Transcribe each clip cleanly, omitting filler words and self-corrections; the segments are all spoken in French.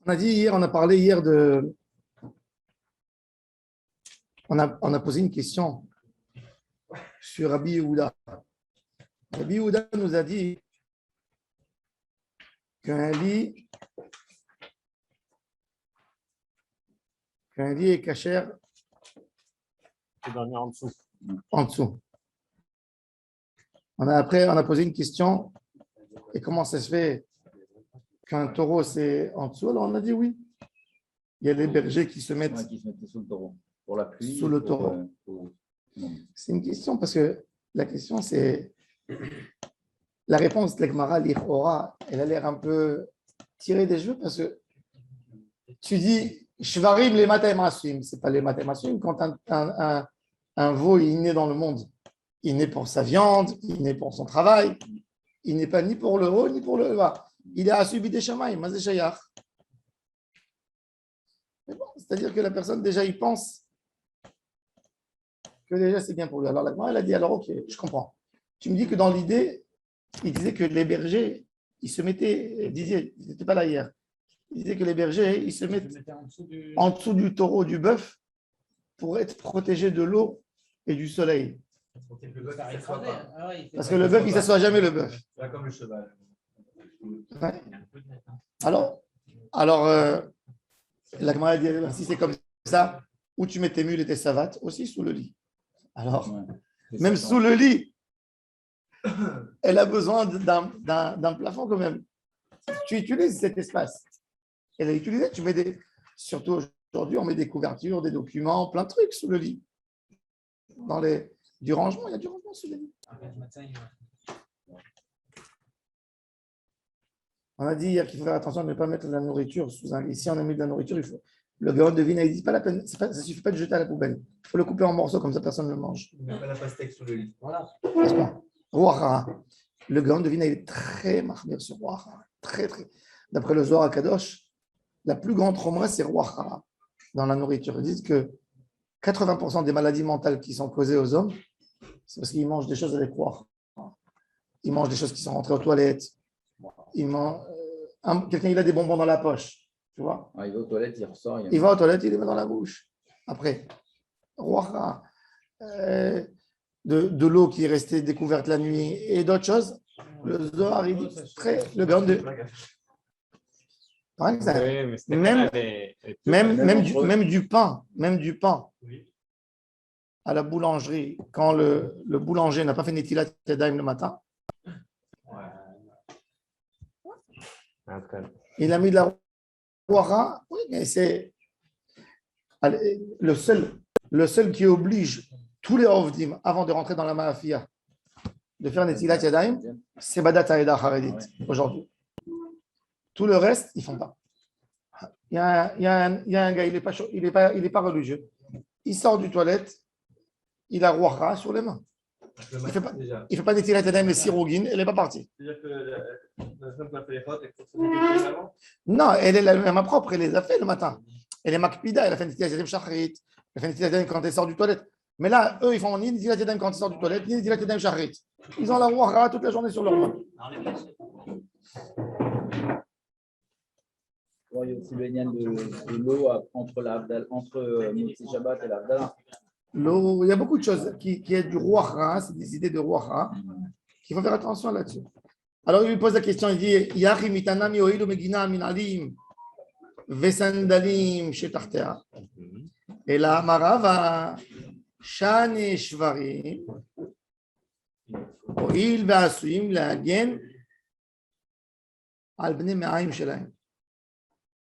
On a dit hier, on a parlé hier de. On a posé une question sur Rabbi Yehuda. Rabbi Yehuda nous a dit qu'un lit est cachère en dessous. En dessous. Après, on a posé une question. Et comment ça se fait qu'un taureau, c'est en dessous? Alors, on a dit oui. Il y a les bergers qui se mettent sous le taureau. Pour la pluie. Sous le taureau. C'est une question parce que la question, c'est. La réponse de l'Egmara, l'Ichora, elle a l'air un peu tirée des cheveux parce que tu dis Shvarim les matemasim. Ce n'est pas les matemasim. Quand un veau il naît dans le monde, il naît pour sa viande, il naît pour son travail, il n'est pas ni pour le haut ni pour le bas. Il est à subi des chamaïs, mazé shayach. Mais bon, c'est-à-dire que la personne, déjà, il pense que déjà c'est bien pour lui. Alors la Gemara, elle a dit alors ok, je comprends. Tu me dis que dans l'idée, il disait que les bergers, ils se mettaient, ils n'étaient pas là hier, il disait que les bergers, ils se mettent en dessous du taureau, du bœuf, pour être protégés de l'eau et du soleil. Parce que le bœuf, il ne s'assoit jamais, le bœuf. Pas comme le cheval. Ouais. Alors la Gemara dit, si c'est comme ça, où tu mets tes mules et tes savates, aussi sous le lit. Alors, même sous le lit, elle a besoin d'un plafond quand même. Tu utilises cet espace. Elle a utilisé, tu mets surtout aujourd'hui, on met des couvertures, des documents, plein de trucs sous le lit. Du rangement, il y a du rangement sous le lit. On a dit hier qu'il faut faire attention à ne pas mettre de la nourriture sous un lit. Si on a mis de la nourriture, il faut. Le gaon de vin, il dit pas la peine, ça ne suffit pas de jeter à la poubelle. Il faut le couper en morceaux, comme ça personne ne le mange. Il met pas la pastèque sous le lit. Voilà. N'est-ce pas? Ruach. Le gaon de vin, il est très marmire sur Ruach. Très, très. D'après le Zohar Kadosh, la plus grande tromera, c'est Ruach dans la nourriture. Ils disent que 80% des maladies mentales qui sont causées aux hommes, c'est parce qu'ils mangent des choses avec Ruach. Ils mangent des choses qui sont rentrées aux toilettes. Quelqu'un, il a des bonbons dans la poche. Tu vois? Il va aux toilettes, il ressort. Il va aux toilettes, il les met dans la bouche. Après, Ruach, de l'eau qui est restée découverte la nuit et d'autres choses, le Zohar, il dit le gaon de. Même du pain, à la boulangerie, quand le boulanger n'a pas fait Netilat Yadayim le matin, il a mis de la Ruach. Oui, mais c'est le seul qui oblige tous les Ovdim avant de rentrer dans la Ma'afia de faire Netilat Yadayim, c'est Badat Haïda Haredit aujourd'hui. Tout le reste, ils ne font pas. Il y a un gars, il n'est pas religieux. Il sort du toilette, il a Ruach sur les mains. Il ne fait pas Netilat Yadayim, mais Sirogin, elle n'est pas partie. C'est-à-dire que la femme qui a fait les fautes, elle faut se mettre avant. Non, elle est la main propre, elle les a fait le matin. Elle est Makpida, elle a fait Netilat Yadayim Shacharit, elle fait Netilat Yadayim quand elle sort du toilette. Mais là, eux, ils font ni Netilat Yadayim quand ils sortent du toilette, ni Netilat Yadayim Shacharit. Ils ont la Ruach toute la journée sur leurs mains. Il y a aussi le lien de l'eau entre Motzi Shabbat et l'Avdala. L'eau, il y a beaucoup de choses qui est du Ruach, c'est des idées de Ruach, qu'il faut faire attention là-dessus. Alors, il lui pose la question, il dit Yachi mitanam yoilu megina minalim vesandalim shetartea. Et la marava shane shvarim oil ve'asuim la'agen al bnei me'aim shelaim.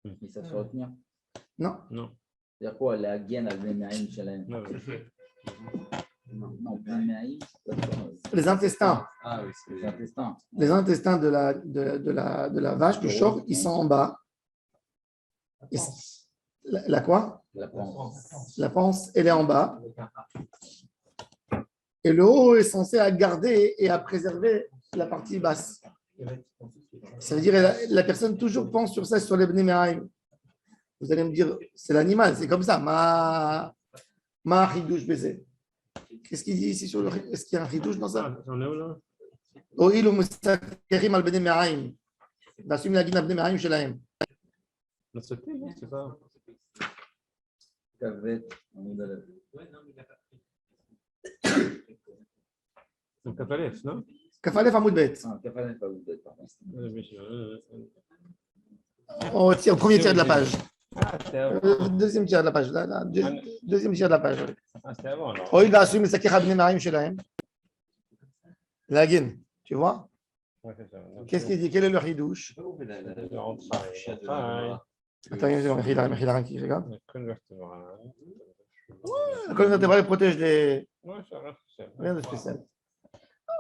Et ça se retenir. Non. C'est-à-dire quoi? La gaine à Bnenaïm Shalem. Non, Bnenaïm. Les intestins. Ah oui, c'est les intestins. Les intestins de la vache, du chauve, ils sont en bas. La quoi? La panse. La panse, elle est en bas. Et le haut est censé à garder et à préserver la partie basse. Ça veut dire que la personne toujours pense sur ça, sur les Bnei Me'aim. Vous allez me dire, c'est l'animal, c'est comme ça. Ma ridouche baiser. Qu'est-ce qu'il dit ici sur le. Est-ce qu'il y a un ridouche dans ça? J'en ai où là? Oil ou mustakerim al Bnei Me'aim. D'assum la guina Bnei Me'aim shelaim. Notre thé, non, c'est pas. Kavet, Amoud Aleph. Donc, Kafalef, non? Kafalef Amoud Bet. Ah, Kafanet, pas Amoud Aleph, pardon. Au premier tiers de la page. Ah, c'était avant. Deuxième tiers de la page. Deuxième tiers de la page. Ah, c'était avant, alors. Oh, il va assumer sa kirabine narim chez la La guine, tu vois? Ouais, c'est ça. Donc, Qu'est-ce qu'il dit? Quel est le hidouche? le entraille. Attends, il y a un qui regarde. La colonne vertébrale. La colonne vertébrale protège les. Ouais, ça va, c'est ça. Rien de spécial.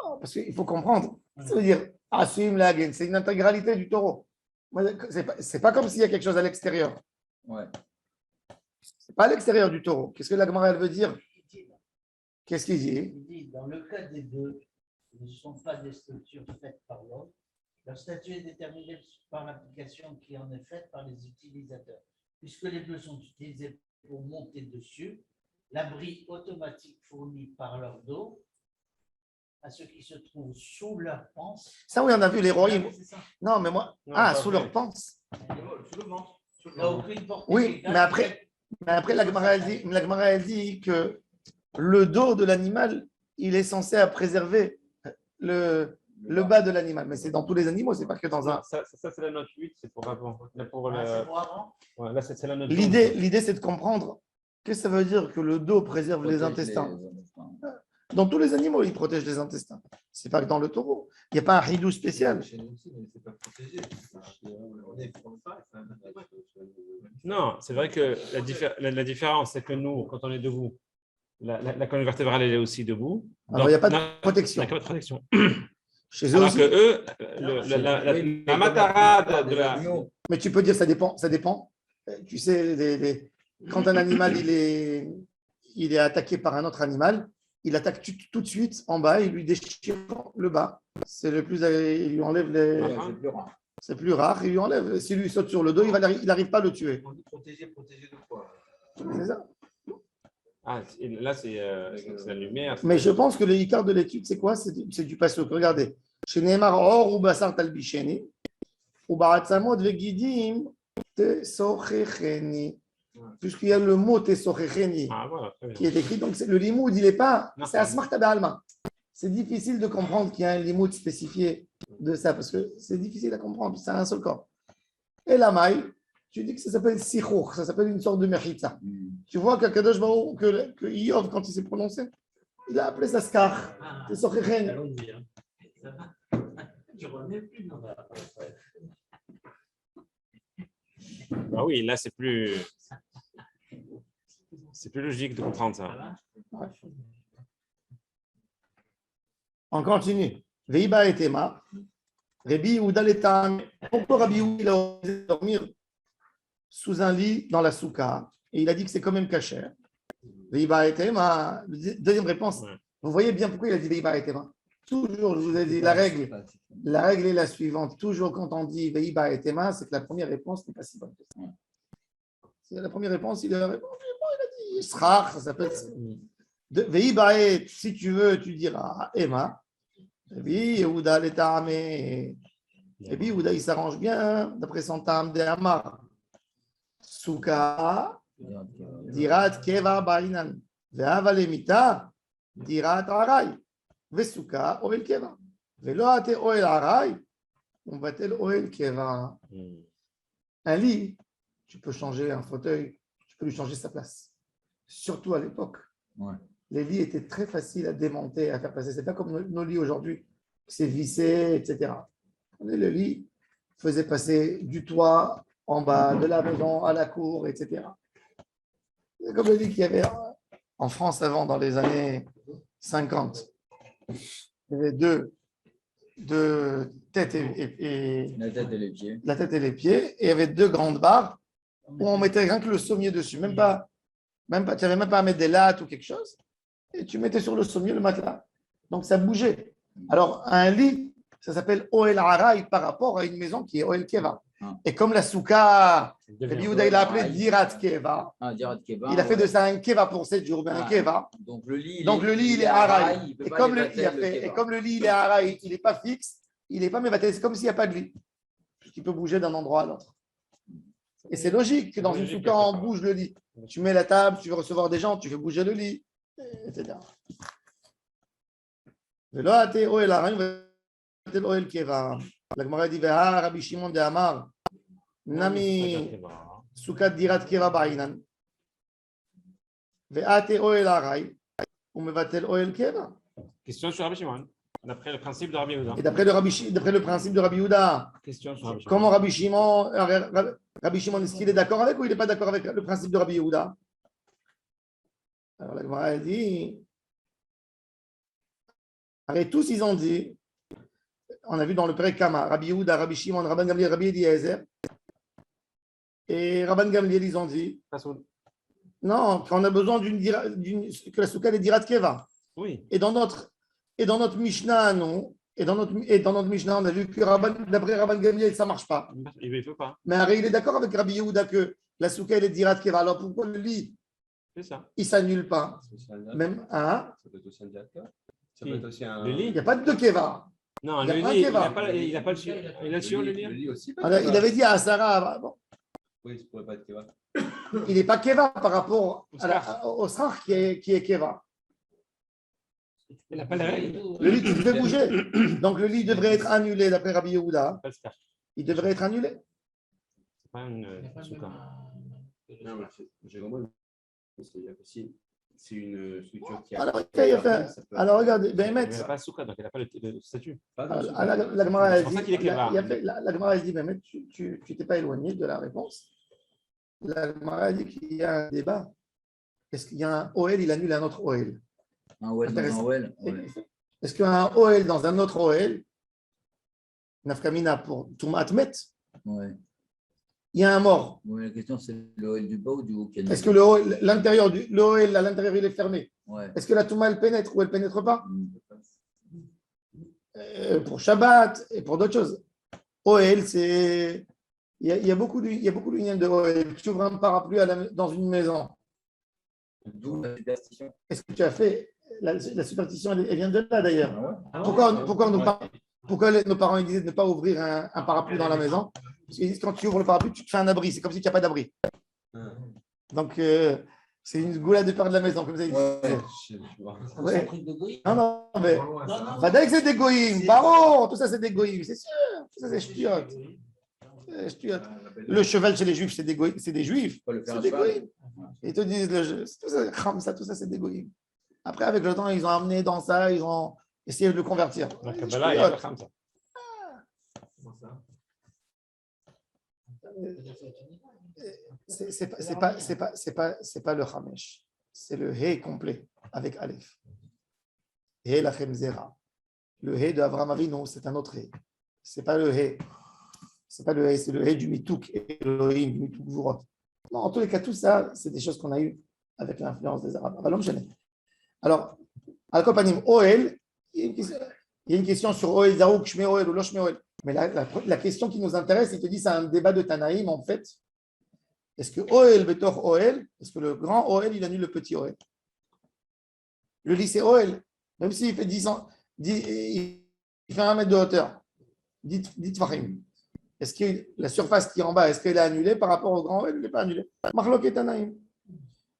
Non, parce qu'il faut comprendre. Ça veut dire, assume la guine, c'est une intégralité du taureau. C'est pas comme s'il y a quelque chose à l'extérieur. Ouais. C'est pas à l'extérieur du taureau. Qu'est-ce que la Gemara elle veut dire? Qu'est-ce qu'il dit? Il dit, dans le cas des deux, ne sont pas des structures faites par l'homme. Leur statut est déterminé par l'application qui en est faite par les utilisateurs. Puisque les deux sont utilisés pour monter dessus, l'abri automatique fourni par leur dos à ceux qui se trouvent sous leur panse. Ça, oui, on a vu les royaumes. C'est ça. Non, mais moi. Non, Ah, pas sous vrai. leur panse. Sous le ventre. Il n'y a aucune portée Oui, légale. mais après la Gemara elle dit que le dos de l'animal, il est censé à préserver le bas de l'animal. Mais c'est dans tous les animaux, c'est pas que dans un. Non, ça, c'est la note 8, c'est pour avant. Là, pour Ah, c'est le... pour avant. ouais, là, c'est la note 12. L'idée, c'est de comprendre que ça veut dire que le dos préserve les intestins. Dans tous les animaux, il protège les intestins. C'est pas que dans le taureau. Il n'y a pas un hidou spécial. Chez nous aussi, mais c'est pas protégé. On est comme ça, et c'est un intérêt. Non, c'est vrai que la différence, c'est que nous, quand on est debout, la colonne vertébrale, elle est aussi debout. Alors, il n'y a pas de Donc, protection. il n'y a pas de protection. Chez eux Alors aussi. que eux, la matarade de la. Mais tu peux dire, ça dépend. Ça dépend. Tu sais, quand un animal il est attaqué par un autre animal, il attaque tout de suite en bas, il lui déchire le bas. C'est le plus, il lui enlève les. Ouais, c'est plus rare. C'est plus rare, il lui enlève. S'il lui saute sur le dos, il n'arrive pas à le tuer. On dit protéger de quoi? C'est ça. Ah, et là, c'est la lumière. Mais je pense que le hikar de l'étude, c'est quoi? C'est du pasuk. Regardez. Chez Neymar, or ou basar talbisheni, ou baratzamot vegidim tesochecheni. Puisqu'il y a le mot tesochecheni Ah, voilà, très bien. qui est écrit, donc le limoud, il n'est pas. Non. C'est asmar alma. C'est difficile de comprendre qu'il y a un limoud spécifié de ça, parce que c'est difficile à comprendre, c'est un seul corps. Et la maille, tu dis que ça s'appelle sichour, ça s'appelle une sorte de mechitza. Tu vois qu'Akadosh Baruch, que Iyov, quand il s'est prononcé, il a appelé ça skar. C'est sochecheni. Allons-y, hein. Ça va. Tu remets plus dans la. Ah oui, là, c'est plus logique de comprendre Ça ça. va? On continue. Veiba et Tema. Rabbi Yehuda l'étam. Pourquoi Rabbi Yehuda il a osé dormir sous un lit dans la souka? Et il a dit que c'est quand même caché. Veiba et Tema. Deuxième réponse. Ouais. Vous voyez bien pourquoi il a dit Veiba et Tema. Toujours, je vous ai dit, la règle est la suivante. Toujours quand on dit Veiba et Tema, c'est que la première réponse n'est pas si bonne que ça. C'est la première réponse, il a répondu. Bon, il a dit Yisrach, ça s'appelle. Veiba et, si tu veux, tu diras Emma. Rabbi Yehuda l'étam. Rabbi Yehuda, il s'arrange bien d'après son tam de Amar. Souka, dirat keva bainan. Ve'ava lemita, dirat aray. Ve'suka, oel keva. Ve'lo ate oel aray, on va-t-elle oel keva. Un lit, tu peux changer un fauteuil, tu peux lui changer sa place. Surtout à l'époque. Ouais. Les lits étaient très faciles à démonter, à faire passer. Ce n'est pas comme nos lits aujourd'hui, c'est vissé, etc. Le lit faisait passer du toit en bas, de la maison à la cour, etc. C'est comme le lit qu'il y avait en France avant, dans les années 50. Il y avait deux têtes et La tête et les pieds. la tête et les pieds, et il y avait deux grandes barres où on mettait rien que le sommier dessus, tu n'avais même pas à mettre des lattes ou quelque chose, et tu mettais sur le sommier le matelas. Donc ça bougeait. Alors un lit, ça s'appelle Oel Haray par rapport à une maison qui est Oel Keva. Et comme la souka, Rabbi Yehuda, il a appelé Dirat Keva. Ah, Dirat Keva. Il a fait de ça un Keva pour 7 jours, bien un Keva. Donc le lit, Il est Haray. il Et peut comme pas le lit, il est Haray, il n'est pas fixe, il n'est pas mévatel. C'est comme s'il n'y a pas de lit. Il peut bouger d'un endroit à l'autre. Et c'est logique que dans une souka, on bouge le lit. Tu mets la table, tu veux recevoir des gens, tu veux bouger le lit, etc. ולא עטה אוהל הרעים ובטל אוהל קבע. לגמרא dit רבי שמעון דאמר נמי סוכת דירת קבע בעינן ועטה אוהל הרעים ומבטל אוהל קבע. Question sur Rabbi Shimon, d'après le principe de Rabbi Yehuda. Et d'après le principe de Rabbi Yehuda, Question sur Rabbi Shimon. comment Rabbi Shimon, est-ce qu'il est d'accord avec ou il n'est pas d'accord avec le principe de Rabbi Yehuda? Alors la Gemara elle dit, arrête, tous ils ont dit, on a vu dans le Perek Kama, Rabbi Yehuda, Rabbi Shimon, Rabban Gamliel, Rabbi Eliezer, et Rabban Gamliel ils ont dit, non, qu'on a besoin que la soukha est dirat keva. Oui. Et dans notre Mishnah, non. Et dans notre Mishnah, on a vu que d'après Rabban Gamliel, ça ne marche pas. Il ne faut pas. Mais il est d'accord avec Rabbi Yehuda que la soukha est dirat keva. Alors pourquoi le lit, C'est ça. il ne s'annule pas? Même un. Ça peut être aussi un diatka. Ça peut être aussi un. Le lit. Il n'y a pas de keva. Non, Il y a le pas lit, un il n'a keva. pas, il a pas le sur. Il a sur le lit. Le lit aussi. Alors, il avait dit à Sarah, bon, Oui, ça pourrait pas être keva. il n'est pas keva par rapport au srach qui est keva. Il n'a pas les règles. Le lit, tu devais bouger. Donc le lit devrait être annulé d'après Rabbi Yehuda. Pas le faire. Il devrait être annulé. C'est pas une souka. Non, mais j'ai compris. C'est-à-dire que si c'est une structure qui a. Alors, regarde, Il Béhémet, n'a pas de souka, donc il n'a pas le statut. la Gemara C'est elle pour ça dit, qu'il est keva. la Gemara elle dit, Béhémet, tu t'es pas éloigné de la réponse. La Gemara elle dit qu'il y a un débat. Est-ce qu'il y a un OL, il annule un autre OL? Un OL dans un OL. Ouais. Est-ce qu'un OL dans un autre OL, Nafkamina pour Toumat Met, Ouais. il y a un mort? Ouais, la question, c'est le OL du bas ou du haut qui annule. Est-ce que l'intérieur l'OL à l'intérieur il est fermé? Ouais. Est-ce que la Touma elle pénètre ou elle pénètre pas? Pour Shabbat et pour d'autres choses. OL, c'est. Il y a beaucoup de lignes de OL. Tu ouvres un parapluie dans une maison. D'où la superstition. Est-ce que tu as fait. La superstition, elle vient de là d'ailleurs. Ah ouais. Pourquoi nos parents ils disaient de ne pas ouvrir un parapluie dans la maison? Parce qu'ils disent que quand tu ouvres le parapluie, tu te fais un abri. C'est comme si tu n'as pas d'abri. Donc, c'est une goulade de peur de la maison, comme ça. Ils disaient. C'est un truc de goï. Non, mais. Fadaïk, c'est des goïms. Baron, tout ça, c'est des goïms. C'est sûr. Tout ça, c'est ch'tiote. Le cheval chez les juifs, c'est des goïms. C'est des juifs. C'est des goïms. Ils te disent, tout ça, c'est des goïms. Après, avec le temps, ils ont amené dans ça, ils ont essayé de le convertir. La Kabbalah, il y a le kham, ça. C'est pas le Hamesh, c'est le He complet avec Aleph. He lachem zera. Le He de Avraham Avinu, c'est un autre He. C'est pas le He. C'est pas le He, c'est le He du Mitouk Elohim, du Mitouk Vurot. Non, en tous les cas, tout ça, c'est des choses qu'on a eues avec l'influence des Arabes. Alors, Al-Kopanim, Oel, il y a une question sur Oel Zarouk, Shme Oel ou Lo Shme Oel. Mais la question qui nous intéresse, il te dit, c'est un débat de Tanaïm, en fait. Est-ce que Oel Betor Oel, est-ce que le grand Oel, il annule le petit Oel? Le lit, c'est Oel, même s'il fait 10 ans, il fait 1 mètre de hauteur. Dites Fahim. Est-ce que la surface qui est en bas, est-ce qu'elle est annulée par rapport au grand Oel? Elle n'est pas annulée. Marlok et Tanaïm.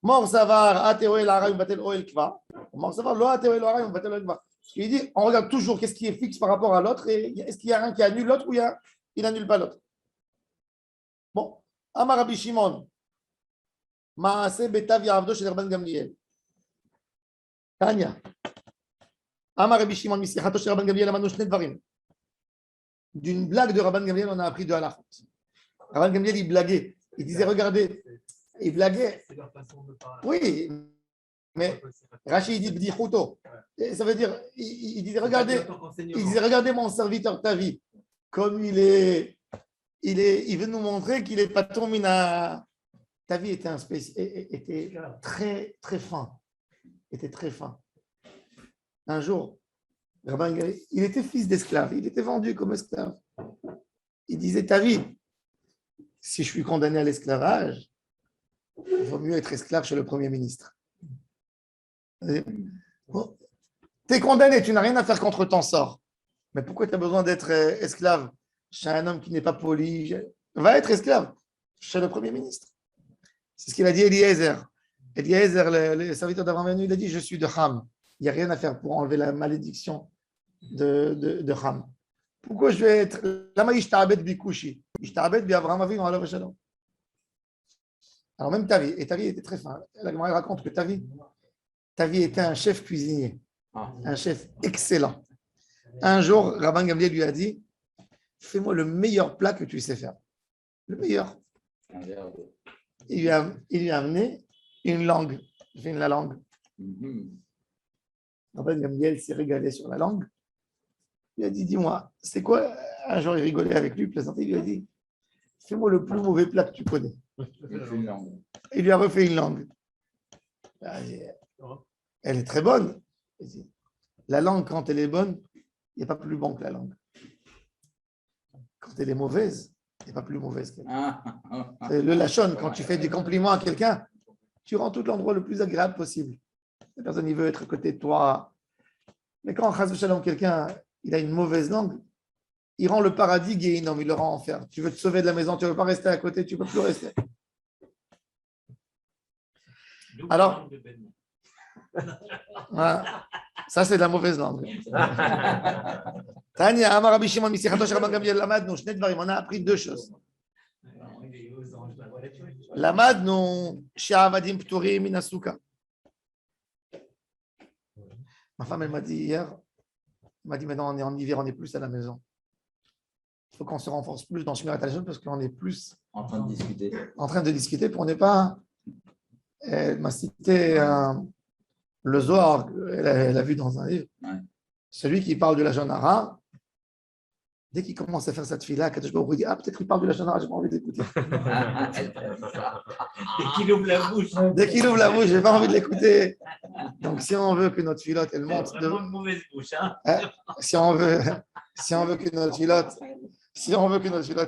Mor Savar, Ate Oel Haray, Batel Oel Kva. Mor Savar, Lo Ate Oel Haray, Batel Oel Kva. Il dit, on regarde toujours qu'est-ce qui est fixe par rapport à l'autre et est-ce qu'il y a un qui annule l'autre ou il n'annule pas l'autre. Bon, Amar Rabbi Shimon, Maase Betav Yavdo chez Rabban Gamliel. Tanya. Amar Rabbi Shimon, Misichato chez Rabban Gamliel, Amano Shne Dvarim. D'une blague de Rabban Gamliel, on a appris de halachot. Rabban Gamliel, il blaguait. Il disait, regardez, il blaguait. C'est leur façon de parler. Oui, mais Rachid dit Bdichuto. Ça veut dire, il disait, regardez mon serviteur Tavi, comme il veut nous montrer qu'il est pas Mina. Tavi était très, très fin. Était très fin. Un jour, il était fils d'esclave, il était vendu comme esclave. Il disait, Tavi, si je suis condamné à l'esclavage, il vaut mieux être esclave chez le Premier ministre. Bon, tu es condamné, tu n'as rien à faire contre ton sort. Mais pourquoi tu as besoin d'être esclave chez un homme qui n'est pas poli? Va être esclave. chez le Premier ministre. C'est ce qu'il a dit Eliezer. Eliezer, le serviteur d'Abraham, il a dit, je suis de Ham. Il n'y a rien à faire pour enlever la malédiction de Ham. Pourquoi je vais être... Lama ishtabed bikushi. Ishtabed bi Abraham Avinu alav shalom. Alors même Tavi, et Tavi était très fin. La Gemara raconte que Tavi était un chef cuisinier, un chef excellent. Un jour, Rabban Gamliel lui a dit, fais-moi le meilleur plat que tu sais faire. Le meilleur. Il lui a amené une langue. Il fait la langue. Rabban Gamliel s'est régalé sur la langue. Il a dit, dis-moi, c'est quoi? Un jour, il rigolait avec lui, plaisantait, il lui a dit, fais-moi le plus mauvais plat que tu connais. Il lui a refait une langue. Elle est très bonne. La langue, quand elle est bonne, il n'y a pas plus bon que la langue. Quand elle est mauvaise, il n'y a pas plus mauvaise qu'elle. Le lachon, quand tu fais des compliments à quelqu'un, tu rends tout l'endroit le plus agréable possible. La personne, il veut être à côté de toi. Mais quand, chas v'shalom, quelqu'un, il a une mauvaise langue, il rend le paradis guéhinom, il le rend enfer. Tu veux te sauver de la maison, tu ne veux pas rester à côté, tu ne peux plus rester. Alors, voilà. Ça, c'est de la mauvaise langue. Tania, Amar Rabbi Shimon, Misichato Rabban Gamliel, Lamadnu, Shnei Dvarim, on a appris deux choses. Lamadnu, She'avadim Pturim min Asuka. Ma femme, elle m'a dit hier, elle m'a dit maintenant, on est en hiver, on est plus à la maison. Il faut qu'on se renforce plus dans Shmirat HaLashon parce qu'on est plus En train de discuter. Pour ne pas. Elle m'a cité le Zohar, elle a vu dans un livre. Ouais. Celui qui parle de la Jonara, dès qu'il commence à faire cette fille-là, Kadosh Baruch Hu dit, peut-être qu'il parle de la Jonara, j'ai pas envie d'écouter. Dès qu'il ouvre la bouche. Dès qu'il ouvre la bouche, j'ai pas envie de l'écouter. Donc si on veut que notre filote, elle monte. Vraiment une mauvaise bouche, hein. Si on veut que notre filote,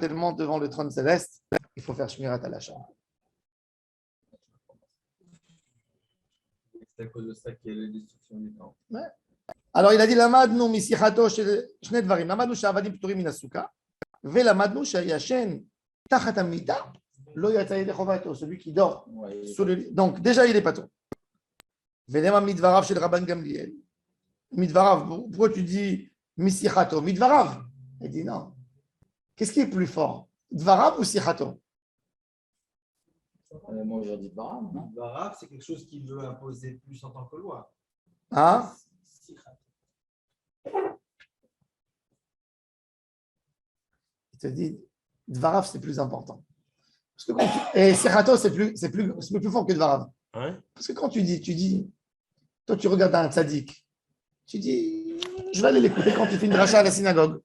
elle monte devant le trône céleste, il faut faire Shmirat HaLashon. C'est à cause de ça qu'il y a la destruction du temps. Alors il a dit Lamadnu misichato shne dvarim, Lamadnu she'avadim pturim min hasuka, ve'lamadnu she'yashen tachat hamita lo yatsa yedei chovato, celui qui dort sous le lit. Donc déjà il est paton. Ve'nema midvarav shel Rabban Gamliel. Midvarav, pourquoi tu dis misichato? Midvarav. Il dit non. Qu'est-ce qui est plus fort, Dvarav ou sichato? Moi, je dis Dvarav, non? Dvarav, c'est quelque chose qu'il veut imposer plus en tant que loi. Hein? Il te dit, Dvarav, c'est plus important. Parce que et Sichato, c'est plus fort que Dvarav. Ouais. Parce que quand tu dis, toi, tu regardes un tzaddik, tu dis, je vais aller l'écouter quand il fait une dracha à la synagogue.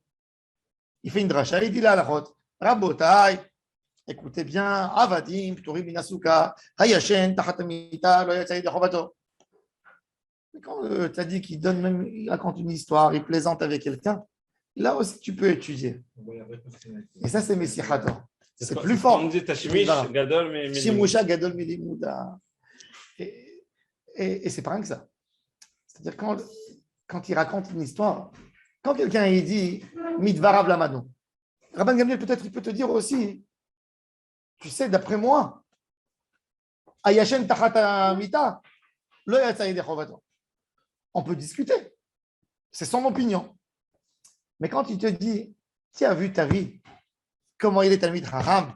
Il fait une dracha, il dit là, la route, Rabotai, écoutez bien, Avadim, Pturim min Asuka, Hayashen, Tachat Hamita, Lo yatsa yedei chovato. Mais quand le tzaddik, il raconte une histoire, il plaisante avec quelqu'un, là aussi, tu peux étudier. Et ça, c'est Messichato. C'est plus fort. On dit Tashmish, Gadol, mais. Shimusha, Gadol, Milimouda. Et c'est pas rien que ça. C'est-à-dire, quand il raconte une histoire, quand quelqu'un il dit Midvarav Lamadnu, Rabban Gamliel, peut-être, il peut te dire aussi, tu sais, d'après moi, Ayashen Tachat Hamita, Lo yatsa yedei chovato. On peut discuter. C'est son opinion. Mais quand il te dit, tu as vu ta vie, comment il est Talmid Chacham,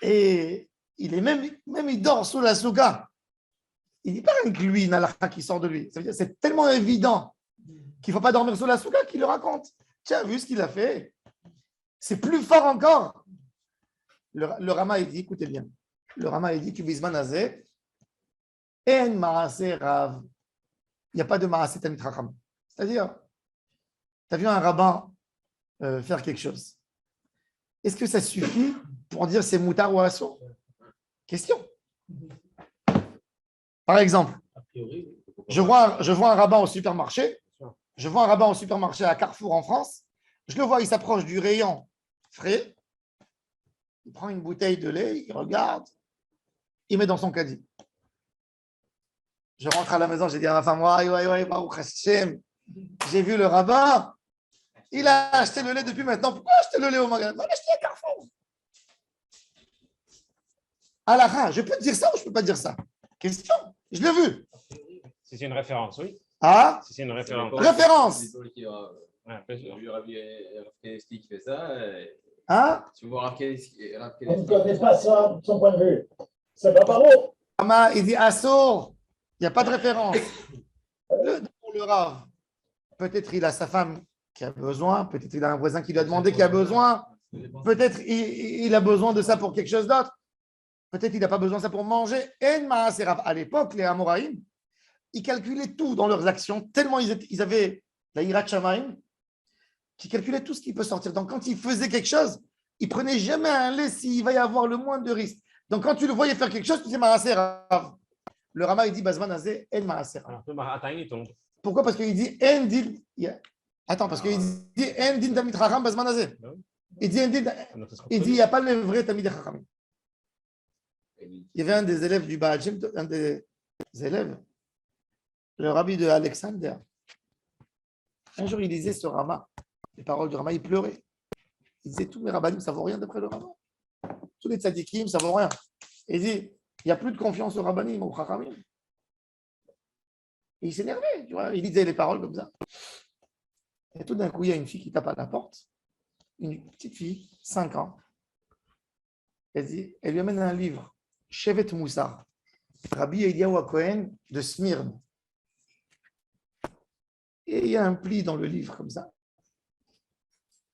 et il est même il dort sous la souka, il dit pas rien que lui, une halakha qui sort de lui. Ça veut dire, c'est tellement évident qu'il ne faut pas dormir sous la souka qu'il le raconte. Tu as vu ce qu'il a fait? C'est plus fort encore. Le Rama, il dit, écoutez bien, le Rama, il dit que Bisman Azeh, En Maaseh Rav. Il n'y a pas de Maaseh Talmid Chacham. C'est-à-dire, tu as vu un rabbin faire quelque chose. Est-ce que ça suffit pour dire c'est moutar ou assour? Question. Par exemple, je vois un rabbin au supermarché. Je vois un rabbin au supermarché à Carrefour en France. Je le vois, il s'approche du rayon frais. Il prend une bouteille de lait, il regarde, il met dans son caddie. Je rentre à la maison, j'ai dit à ma femme, ouais, Baruch Hashem, j'ai vu le rabbin, il a acheté le lait depuis maintenant. Pourquoi acheter le lait au magasin? Va l'acheter à Carrefour. Halakha, je peux dire ça ou je ne peux pas dire ça? Question. Je l'ai vu. Si c'est une référence, oui. Ah, Si c'est une référence. référence. Ouais, bien sûr. J'ai vu Rav Kennedy qui fait ça. Hein? Tu vois Rav Kennedy. On ne connaît pas son point de vue. C'est pas bon. Rama, il dit Assour. Il n'y a pas de référence. Pour le Rav, peut-être il a sa femme qui a besoin, peut-être il a un voisin qui lui a demandé qui a besoin, peut-être il a besoin de ça pour quelque chose d'autre, peut-être il n'a pas besoin de ça pour manger. En Maaser Rav. À l'époque, les Amoraïm, ils calculaient tout dans leurs actions, tellement ils avaient la Hirat Shamaim, qui calculaient tout ce qui peut sortir. Donc, quand ils faisaient quelque chose, ils ne prenaient jamais un lait s'il va y avoir le moins de risque. Donc, quand tu le voyais faire quelque chose, tu disais Maaser Rav. Le Rama, il dit Bazman Azé, En Maaser Rav. Alors, le Mahataïn, il tombe. Pourquoi? Parce qu'il dit En Din. Attends, parce qu'il dit En Din Tamid Chacham Bazman Azé. Il dit il n'y a pas le vrai Tamid Chacham. Il y avait un des élèves du Baal Shem Tov, un des élèves, le rabbi de Alexander. Un jour, il lisait ce Rama, les paroles du Rama, il pleurait. Il disait tous mes rabbinim, ça ne vaut rien d'après le Rama. Tous les tzadikim, ça ne vaut rien. Et il dit il n'y a plus de confiance au rabbinim, au chachamim. Et il s'énervait, tu vois, il lisait les paroles comme ça. Et tout d'un coup, il y a une fille qui tape à la porte, une petite fille, 5 ans. Elle lui amène un livre, Shevet Moussar, Rabbi Eliyahu Cohen de Smyrne. Et il y a un pli dans le livre comme ça.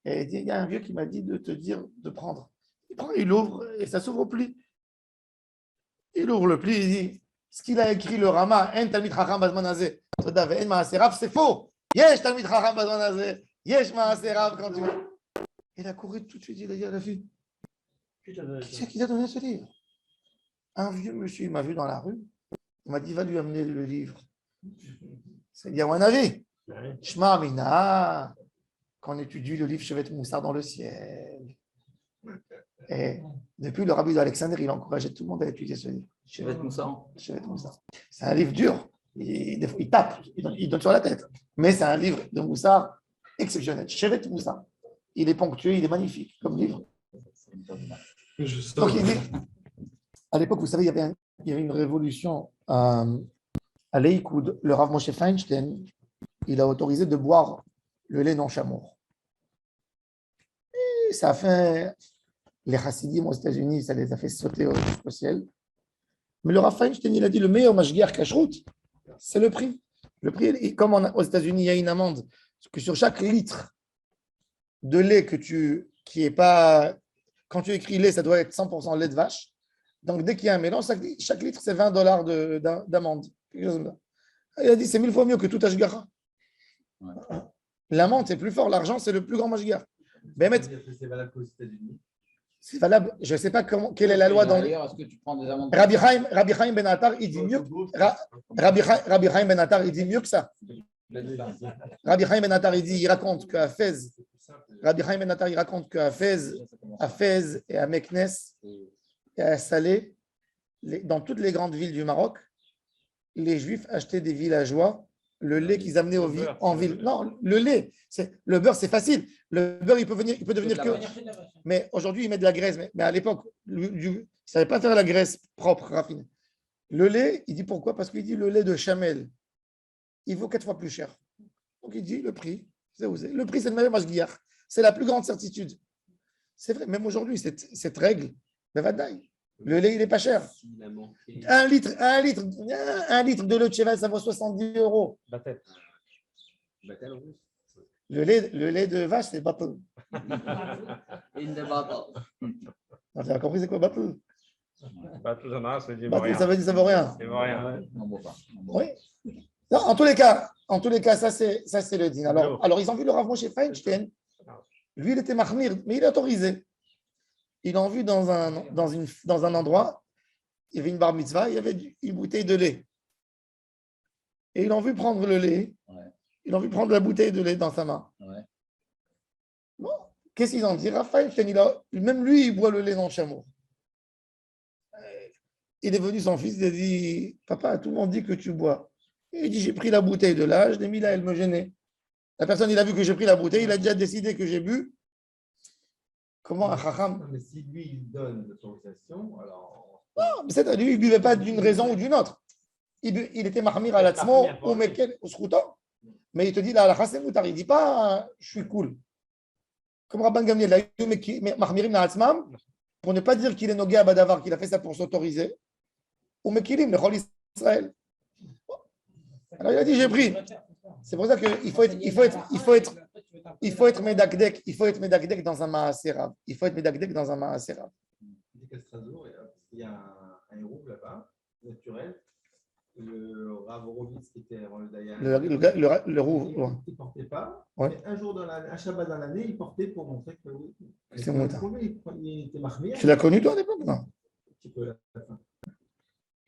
Et elle dit, il y a un vieux qui m'a dit de te dire de prendre. Il prend, il ouvre et ça s'ouvre au pli. Il ouvre le pli, il dit, ce qu'il a écrit le Rama, En Talmid Chacham Bazman Hazeh, En Maaser Rav, c'est faux. Yesh Talmid Chacham Bazman Hazeh, Yesh Maaser Rav quand tu veux. Il a couru tout de suite, il a dit à la fille, qui c'est qui t'a donné ce livre? Un vieux monsieur, il m'a vu dans la rue, il m'a dit, va lui amener le livre. C'est bien un avis. Shema Amina, quand on étudie le livre Shevet Moussar dans le ciel. Et depuis le rabbi d'Alexandre, il encourageait tout le monde à étudier ce livre. Shevet Moussar. Shevet Moussar. C'est un livre dur. Il tape, il donne sur la tête. Mais c'est un livre de Moussar exceptionnel. Shevet Moussar. Il est ponctué, il est magnifique comme livre. Donc il dit, à l'époque, vous savez, il y avait une révolution à l'Eikoud. Le Rav Moshe Feinstein, il a autorisé de boire le lait non chamour. Et ça a fait, les chassidim aux États-Unis, ça les a fait sauter au ciel. Mais le Rav Feinstein, il a dit le meilleur mashgiach kashrut, c'est le prix. Le prix, comme aux États-Unis, il y a une amende que sur chaque litre de lait qui est pas, quand tu écris lait, ça doit être 100% lait de vache. Donc dès qu'il y a un mélange, chaque litre, c'est $20 d'amende. Il a dit c'est 1000 fois mieux que tout ashgacha. Ouais. L'amende, c'est plus fort. L'argent, c'est le plus grand mashgiach. C'est valable qu'aux États-Unis. C'est valable. Je ne sais pas quelle est la loi dans. D'ailleurs, est-ce que tu prends des amendes? Rabbi Chaim Ben Attar, il dit mieux. Rabbi Chaim Ben Attar, il dit mieux que ça. Rabbi Chaim Ben Attar, il raconte qu'à Fès, Rabbi Chaim Ben Attar, il raconte qu'à Fès et à Meknes et à Salé, dans toutes les grandes villes du Maroc, les Juifs achetaient des villageois le lait qu'ils amenaient en ville. Non, le lait, le beurre, c'est facile. Le beurre, il peut devenir que. Mais aujourd'hui, ils mettent de la graisse. Mais à l'époque, ils ne savaient pas faire la graisse propre, raffinée. Le lait, il dit pourquoi? Parce qu'il dit le lait de chamel, il vaut 4 fois plus cher. Donc il dit le prix. Le prix, c'est le meilleur mashgiach. C'est la plus grande certitude. C'est vrai, même aujourd'hui, cette règle, le lait, il n'est pas cher. Un litre de lait de cheval, ça vaut 70 €. Le lait de vache, c'est bateau. Tu as compris, c'est quoi bateau? Bateau, ça veut dire Bateau, rien. ça veut dire ça vaut rien. C'est rien. Oui. Non, en tous les cas, ça c'est le din. Alors, ils ont vu le Rav Moshe Feinstein. Lui, il était mahmir, mais il est autorisé. Ils l'ont vu dans un endroit, il y avait une bar mitzvah, il y avait une bouteille de lait. Et ils l'ont vu prendre le lait. Ouais. Ils l'ont vu prendre la bouteille de lait dans sa main. Ouais. Bon, qu'est-ce qu'ils ont dit? Raphaël, même lui, il boit le lait dans le chameau. Il est venu, son fils, il a dit, papa, tout le monde dit que tu bois. Et il dit, j'ai pris la bouteille de là, je l'ai mis là, elle me gênait. La personne, il a vu que j'ai pris la bouteille, il a déjà décidé que j'ai bu. Comment un chacham? Mais si lui, il donne l'autorisation, alors Non, mais lui, il ne buvait pas d'une raison ou d'une autre. Il était mahmir à l'atzmo ou mekel ou schouto. Mais il te dit, la halakha c'est moutar. Il ne dit pas, je suis cool. Comme Rabban Gamliel, là, mahmirim la atzmam, pour ne pas dire qu'il est nogué à Badavar, qu'il a fait ça pour s'autoriser. Ou mekilim, le chol Israël. Alors il a dit, j'ai pris. C'est pour ça qu'il faut être médakdek. Il faut être médakdek dans un maaserav. Il faut être médakdek dans un maaserav. Il dit qu'à Strasbourg, il y a un héros là-bas, naturel. Le Rav Horowitz qui était avant le Dayan. Le roux. Il ne portait pas. Ouais. Mais un jour, un Shabbat dans l'année, il portait pour montrer que oui. C'est moutar. Il était mahmir. Tu l'as connu toi à l'époque? Non. Un petit peu à la fin.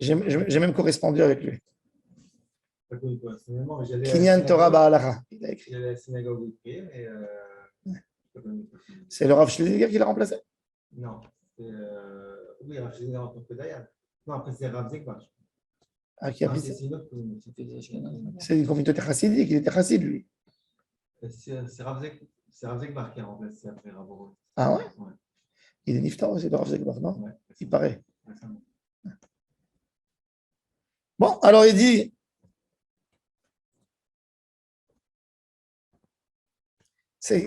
J'ai même correspondu avec lui. Pas connu personnellement, mais j'allais Kinyan Torah Ba'alacha. Il a écrit. j'allais à la synagogue où il priait, mais pas connu. C'est le Rav Schlesinger qui l'a remplacé? Non. Oui, Rav Schlesinger en tant que Dayan. Non, après c'est Rav Zekbar. Ah, qui a Non, pris c'est ça? une autre communauté. C'est une communauté chassidique. Il était chassid, lui. C'est Rav Zekbar qui a remplacé après Rav Horowitz. Ah ouais? Ouais. Il est niftar aussi, le Rav Zekbar, non? Ouais. Il paraît. Récemment. Bon, alors il dit.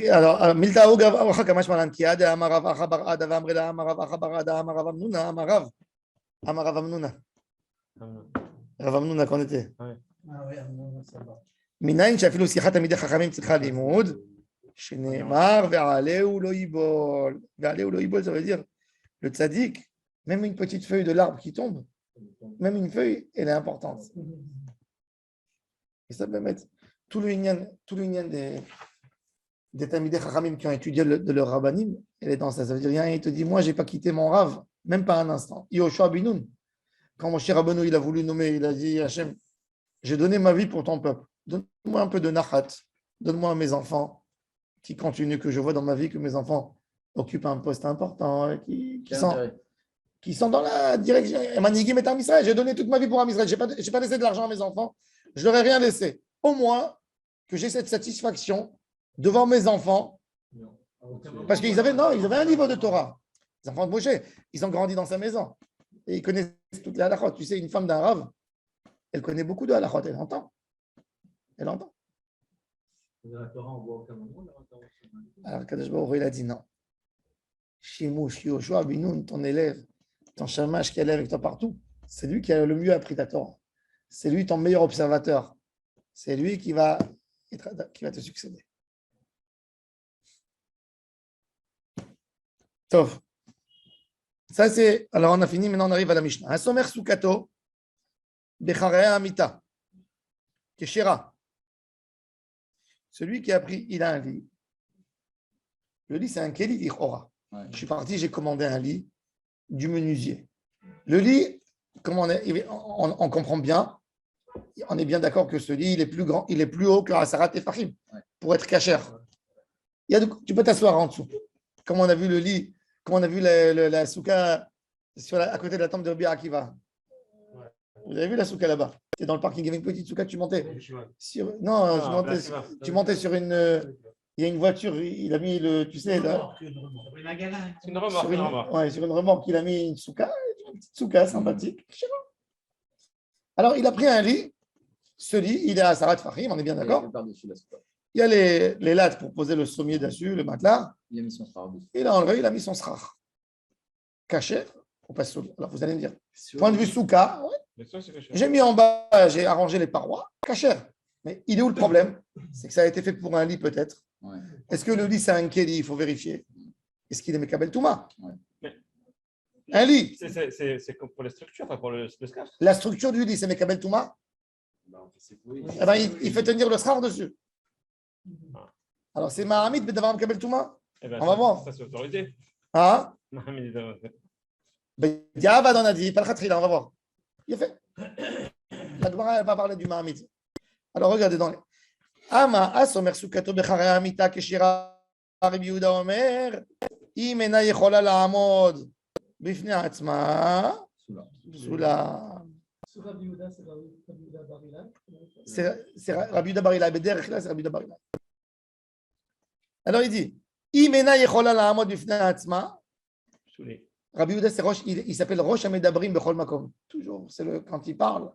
Alors, Miltaou Gavacha Kamash Malan Kiad, Amarav Achabar Ada Vamreda, Amarav Achabar Ada, Amarav Amnuna, Amarav Amnuna. Rav Amnuna qu'on était. Ah oui, ça va. Minayin שאפילו שיחת תלמידי חכמים צריכה לימוד, שנאמר ועלהו לא ייבול. ועלהו לא ייבול, ça veut dire le tzaddik, même une petite feuille de l'arbre qui tombe, même une feuille, elle est importante. Et ça peut mettre tout le inyan des Talmidei Chachamim qui ont étudié de leur rabbanim, elle est dans ça. Ça veut dire, il te dit, moi, je n'ai pas quitté mon rav, même pas un instant. Yoshua Binoun, quand mon cher Rabbeinu, il a voulu nommer, il a dit, Hachem, j'ai donné ma vie pour ton peuple. Donne-moi un peu de nachat. Donne-moi à mes enfants qui continuent, que je vois dans ma vie que mes enfants occupent un poste important, qui sont dans la direction. Manigim et Am Israël. J'ai donné toute ma vie pour Am Israël. Je n'ai pas laissé de l'argent à mes enfants. Je leur ai rien laissé. Au moins que j'ai cette satisfaction devant mes enfants. Parce qu'ils avaient un niveau de Torah. Les enfants de Moshe, ils ont grandi dans sa maison. Et ils connaissent toutes les halachot. Tu sais, une femme d'un rav, elle connaît beaucoup de halachot. Elle entend. Elle entend. La Torah, on voit aucun moment. Alors, Kadosh Baruch Hu, il a dit non. Shimouch, Yoshua, Binoun, ton élève, ton shamash qui est avec toi partout, c'est lui qui a le mieux appris ta Torah. C'est lui ton meilleur observateur. C'est lui qui va te succéder. Tov. Ça, c'est. Alors, on a fini. Maintenant, on arrive à la Mishnah. Un sommer sukato, becharei amita, keshera. Celui qui a pris, il a un lit. Le lit, c'est un keli lichora. Je suis parti, j'ai commandé un lit du menuisier. Le lit, comme on comprend bien, on est bien d'accord que ce lit, il est plus grand, il est plus haut que Asarat Tefachim pour être cachère. Tu peux t'asseoir en dessous. Comme on a vu le lit, comme on a vu la souka à côté de la tombe de Rabbi Akiva. Vous avez vu la souka là-bas? Tu es dans le parking, il y avait une petite souka, tu montais sur. Non, tu montais sur une. Il y a une voiture, il a mis le. Tu sais, là. Une remorque. Sur une remorque, il a mis une souka, une petite souka sympathique. Alors, il a pris un lit. Ce lit, il est à Sarat Fahim, on est bien d'accord? Il y a les lattes pour poser le sommier dessus, le matelas. Il a mis son srar. Il a enlevé, il a mis son srar. Caché, on passe sur. Alors, vous allez me dire, point de vue souka, j'ai mis en bas, j'ai arrangé les parois, caché. Mais il est où le problème? C'est que ça a été fait pour un lit peut-être. Ouais. Est-ce que le lit, c'est un keli? Il faut vérifier. Est-ce qu'il est Mekabel Touma? Ouais. Un lit. C'est comme pour les structures, pas pour le SCAF. La structure du lit, c'est Mekabel Touma? Eh ben, il fait tenir le srar dessus. Alors, c'est Mahamid, Bedavar Mekabel Touma? On va voir. Ça, c'est autorisé. Ah? Mahamid, Diavad, on a dit, pas le khatrila, on va voir. Il a fait. La Gemara, elle va parler du Mahamid. Alors, regardez dans les. Ama asomer sukato becharei amita keshira Rabbi Yehuda omer im ena yechola la'amod bifnei atzma psula. C'est Rabbi Yehuda Bar Ilai. Bederech là, c'est Rabbi Yehuda Bar Ilai. Alors il dit im ena yechola la'amod bifnei atzma Rabbi Yehuda, c'est il s'appelle Rosh Hamedabrim Bechol Makom. Toujours, quand il parle,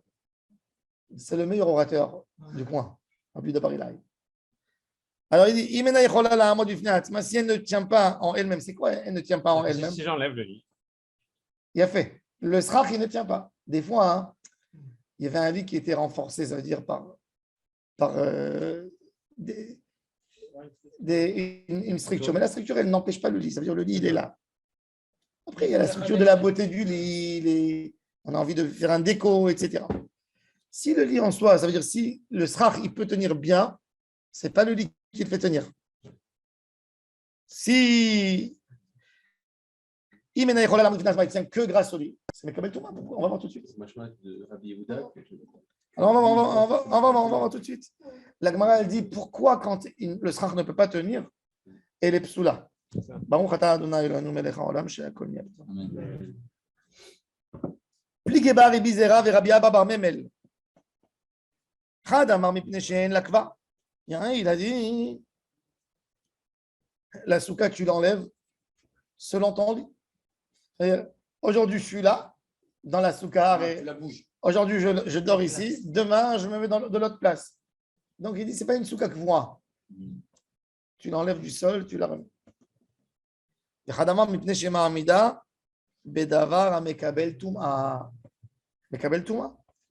c'est le meilleur orateur du coin. Rabbi Yehuda Bar Ilai. Alors il dit, Imena Yechola La'amod Bifnei Atzma, si elle ne tient pas en elle-même, c'est quoi elle ne tient pas en elle-même? Si j'enlève le lit. Il a fait. Le srach, il ne tient pas. Des fois, hein, il y avait un lit qui était renforcé, ça veut dire par une structure. Mais la structure, elle n'empêche pas le lit. Ça veut dire le lit, il est là. Après, il y a la structure de la beauté du lit. On a envie de faire un déco, etc. Si le lit en soi, ça veut dire si le srach, il peut tenir bien, ce n'est pas le lit qui le fait tenir. Si il ne tient que grâce au lit, c'est Mekabel Touma. On va voir tout de suite. Alors on va voir tout de suite. La Gemara, elle dit pourquoi quand le srach ne peut pas tenir, elle est psoula. Baruch atah Adonai Eloheinu melech haolam she'akol nהיה b'dvaro. Pli Gebar Rabbi Zera et Rabbi Abba bar Memel. Chad amar mipnei she'en lakva. Il y a un, il a dit la souka, tu l'enlèves selon ton lit. Aujourd'hui, je suis là, dans la souka. Aujourd'hui, je dors ici. Demain, je me mets de l'autre place. Donc, il dit, ce n'est pas une souka que moi. Tu l'enlèves du sol, tu la remets.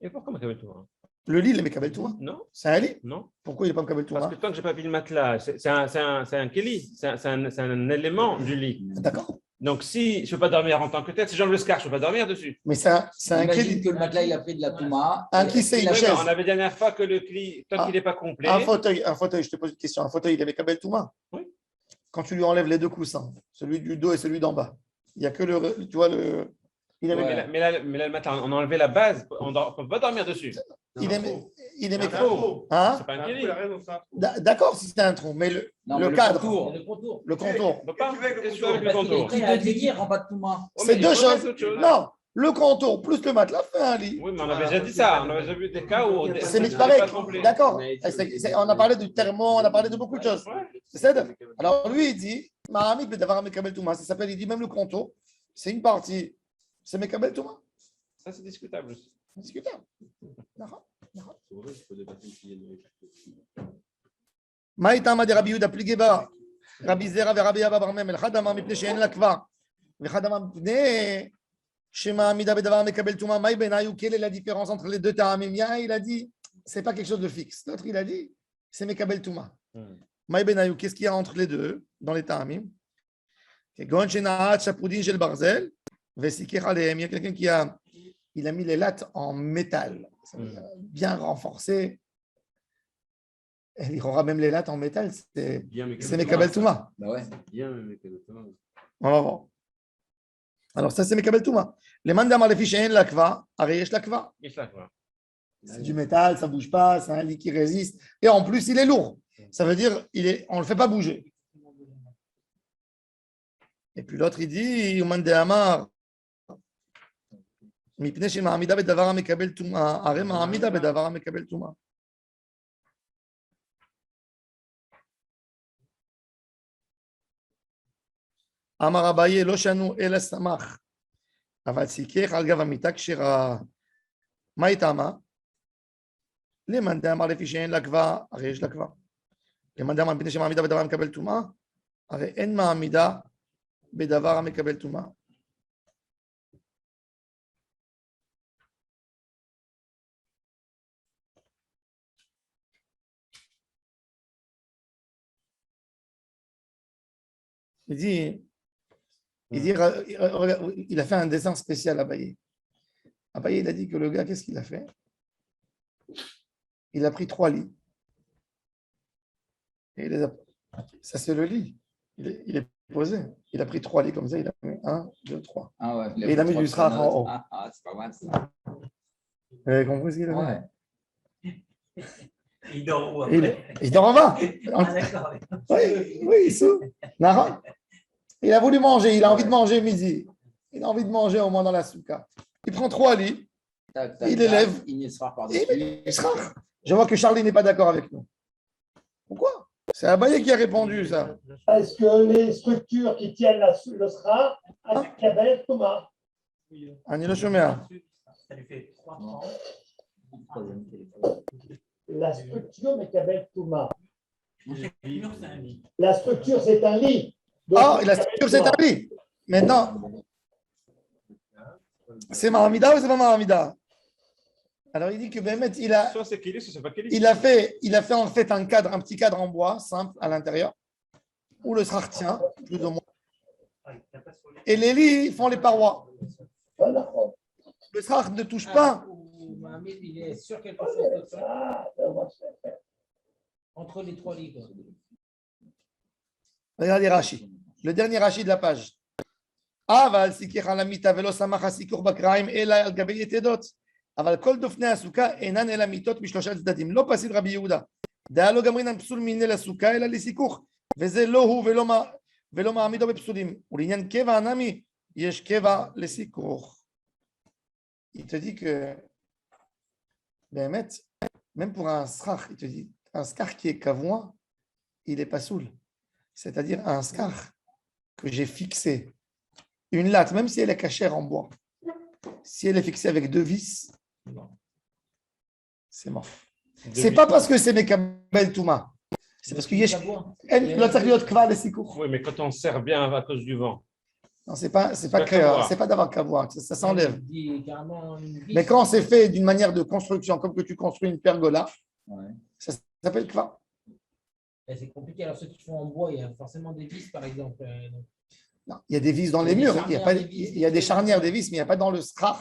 Et pourquoi Mekabel Touma? Le lit, il est Mekabel Touma. Non. C'est un lit? Non. Pourquoi il n'est pas Mekabel Touma? Parce que tant que je n'ai pas mis le matelas, c'est un kéli, c'est un élément du lit. D'accord. Donc, si je ne peux pas dormir en tant que tel, si j'enlève le scar, je ne peux pas dormir dessus. Mais c'est un Imagine kéli. que le matelas, il a pris de la touma. Un qui c'est une Oui, mais chaise. on avait dit la dernière fois que le kéli, tant qu'il n'est pas complet. Un fauteuil, je te pose une question. Un fauteuil, il est Mekabel Touma? Oui. Quand tu lui enlèves les deux coussins, celui du dos et celui d'en bas, il n'y a que tu vois, il est, Oui, mais là, le matin, on a enlevé la base, on ne peut pas dormir dessus. il est C'est un trou. Hein? C'est pas un kéli. D'accord, si c'est un trou, mais le cadre, contour. le contour, On peut pas. Qu'est-ce que tu fais avec le Parce qu'il est contour? pris à délire en bas de touma. Oh, mais c'est il deux faut mettre choses. autre chose. Non, le contour plus le matelas fait un lit. Oui, mais on avait déjà dit ça. On avait déjà vu des cas où C'est c'était mitparek. pas complet. D'accord. On a parlé du thermo, on a parlé de beaucoup de choses. Ouais. C'est ça. Alors lui, il dit, Mahamik d'avoir un Mekabel Touma. Ça s'appelle, il dit même le contour, c'est une partie. C'est Mekabel Touma. Ça, c'est discutable aussi. C'est discutable. D'accord. Maïtama de Rabbi Yehuda Pligeba, Rabbi Zera et Rabbi Abba bar Memel, Chadama mipnei she'en lakva, vechadama mipnei shema amida bedavar mekabel touma. Maï benayu, quelle est la différence entre les deux ta'amim? Il a dit, c'est pas quelque chose de fixe. L'autre, il a dit, c'est mekabel touma. Maï benayu, qu'est-ce qu'il y a entre les deux dans les ta'amim? Gon shenaat shapoudin shel barzel, vesikech alehem. Il y a quelqu'un qui a mis les lattes en métal, bien renforcées. Il aura même les lattes en métal, c'est Mekabel Touma. Bah ouais. On va voir. Alors, ça, c'est Mekabel Touma. Les mandamar les fiches en lakva, areyesh lakva. C'est du métal, ça ne bouge pas, c'est un lit qui résiste. Et en plus, il est lourd. Ça veut dire on ne le fait pas bouger. Et puis l'autre, il dit mandamar. מפני שמעמידה בדבר המקבל טומאה, הרי מעמידה בדבר המקבל טומאה. אמר אביי לא שנו אלא סמך, אבל סיכך על גב המיטה כשרה. מה היא טעמה? למאן דאמר לפי שאין לה קבע, הרי יש לה קבע. למאן דאמר מפני שמעמידה בדבר המקבל טומאה, הרי אין מעמידה בדבר המקבל טומאה. Il a fait un dessin spécial à Abaye. Abaye, il a dit que le gars, qu'est-ce qu'il a fait? Il a pris 3 lits. Et ça, c'est le lit. Il est posé. Il a pris 3 lits comme ça. Il a mis 1, 2, 3. Ah ouais, et il a mis du srach en haut. Ah, c'est pas mal ça. Vous avez compris ce qu'il a fait? Ouais. Il dort où après? Il dort en bas. Ah, d'accord. Oui, il sous. Il a voulu manger, il a envie de manger midi. Il a envie de manger au moins dans la souka. Il prend 3 lits, il élève. Il ne sera pas Je vois que Charlie n'est pas d'accord avec nous. Pourquoi? C'est Abaye qui a répondu, ça. Est-ce que les structures qui tiennent le SRA à Kabel Thomas? Ani lo shomea. Ça lui fait 3 francs. Troisième téléphone. La structure de Kabel Thomas. C'est un lit. La structure, c'est un lit. Donc, Ah, la structure, c'est un lit. Maintenant, c'est Mahamida ou c'est pas Mahamida? Alors, il dit que Bémet, Soit c'est Kéli, soit c'est pas Kéli. il a fait en fait un petit cadre en bois simple à l'intérieur, où le srach tient, plus ou moins. Et les lits ils font les parois. voilà. Le srach ne touche pas. Mohamed, il est sur quelque chose de ça. Ah, ben, moi, Entre les 3 lits. quoi. Regardez Rashi. Le dernier Rashi de la page. אבל סיכך על המיטה ולא סמך הסיכוך בקריים אלא על גבי יתדות. אבל כל דופני הסוכה אינן אלא מיטות משלושה צדדים. לא פסיד רבי יהודה. דעה לא גמרינן פסול מיני לסוכה אלא לסיכוך. וזה לא הוא ולא מעמידו בפסולים. ולעניין קבע הנמי יש קבע לסיכוך. Il te dit que, באמת, même pour un skach, il te dit, un skach qui est kavouin, il n'est pas soul. C'est-à-dire un skach que j'ai fixé. Une latte, même si elle est cachère en bois, si elle est fixée avec 2 vis, c'est mort. C'est pas parce que c'est Mekabel Touma. C'est parce qu'il y a l'autre kva le sikour. Oui, mais quand on serre bien à cause du vent. Non, c'est pas kavoir. c'est pas d'avoir kavoir, ça s'enlève. Il dit carrément une vis. Mais quand c'est fait d'une manière de construction, comme que tu construis une pergola, Ouais. ça s'appelle kva. Et c'est compliqué. Alors, ceux qui font en bois, il y a forcément des vis, par exemple. Donc, Non, il y a des vis dans les Il y a murs, des il y a des charnières des vis, mais il n'y a pas dans le strach.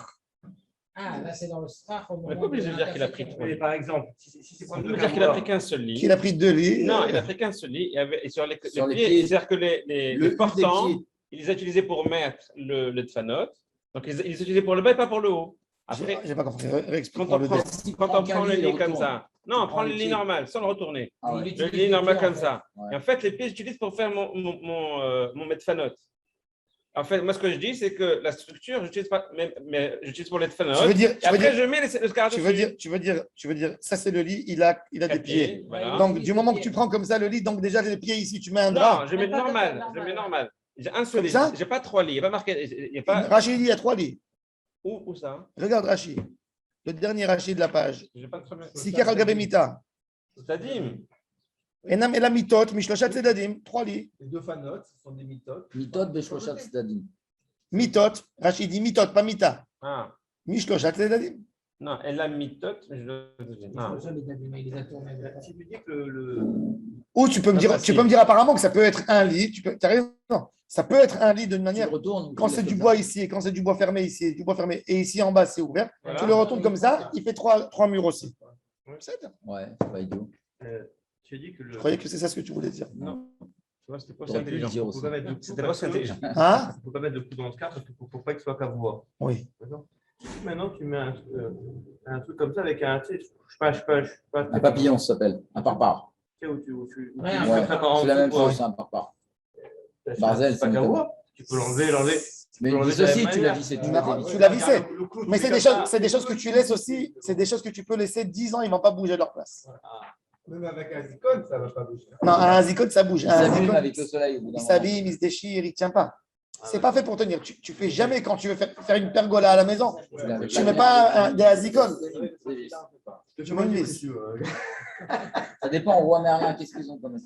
ah, là, c'est dans le strach. On n'est pas obligé de dire qu'il a pris 3 Mais lits. par exemple, si c'est On pour peut dire qu'il a pris qu'un seul lit. Qu'il a pris 2 lits. Non, il a pris qu'un seul lit. Et sur les Sur les pieds, pieds. c'est-à-dire que les portants, des pieds. il les a utilisés pour mettre le tfanot. Donc, ils les utilisaient pour le bas et pas pour le haut. Après, J'ai pas compris. quand Réexplique-moi on le prend, dessin. quand on prend le il lit comme retourne. ça, non, on prend le les lit pieds. normal, sans le retourner. Ah ouais. Il Le utilise lit normal les pieds, comme en fait. ça. Ouais. Et en fait, les pieds, j'utilise pour faire mon metfanot. En fait, moi, ce que je dis, c'est que la structure, j'utilise pas, mais j'utilise pour les tfanot. Tu veux dire, Et après, je mets le scarab tu veux dire, ça c'est le lit, il a des 4 pieds. Voilà. Donc, du moment que tu prends comme ça le lit, donc déjà les pieds ici, tu mets un drap. Non, je mets normal. Je mets normal. J'ai un seul Comme lit. ça J'ai pas 3 lits. Il n'y a pas marqué. Il y a pas... Rachid, il y a 3 lits. Où ça? Regarde Rachid. Le dernier Rachid de la page. J'ai pas de problème. Siker al Gabemita. Tadim. Enam el mitot, mishloshat sedadim, 3 lits. Les 2 fanotes, ce sont des mitotes. Mitot beshloshat tzdadim. Mitot, Rachid dit mitot, pas mita. Ah, Mishloshat sedadim. non, elle a mitote, mais je le. Non. Il les a tournés. Si tu dis que le. Ou tu peux me dire, tu peux me dire apparemment que ça peut être un lit. Tu as raison. Ça peut être un lit d'une Tu manière. le retournes. Quand c'est du bois ici et quand c'est du bois fermé ici et du bois fermé et ici en bas c'est ouvert, Voilà. tu le retournes comme ça, il fait trois murs aussi. C'est bien. Ouais, c'est pas idiot. Tu dis que le. Je croyais que c'est ça ce que tu voulais dire. Non. Tu vois, c'était pas aussi T'aurais pu le intelligent. dire On aussi. peut pas mettre de coups C'était pas parce aussi que- intelligent. Hein? on peut pas mettre de coups dans ce cadre parce qu'il faut pas qu'il soit cavois. Oui. D'accord. Maintenant, tu mets un truc comme ça avec un. Tu sais, je sais pas. Un papillon, ça s'appelle. Un parpare. Tu sais, où tu Ouais, mets ouais, comme ça par en C'est la même dessous, quoi. chose, c'est un parpare. C'est Barzel, pas c'est une cavois. Tu peux l'enlever. Mais Tu peux vis l'enlever de la aussi, même tu l'as manière. vissé. Tu l'as vissé. Le clou, tu Mais mets c'est comme des ça. choses, c'est des choses que tu laisses aussi, c'est des choses que tu peux laisser 10 ans, ils ne vont pas bouger de leur place. Même avec un zikon, ça ne va pas bouger. Non, un zikot, ça bouge. Il Un s'abîme zikot, avec le soleil au bout d'un il moment. s'abîme, il se déchire, il ne tient pas. C'est pas fait pour tenir. Tu fais jamais quand tu veux faire une pergola à la maison. Tu ne mets pas des azikon. Tu mets une vis. Ça dépend, au roi Merlin, qu'est-ce qu'ils ont comme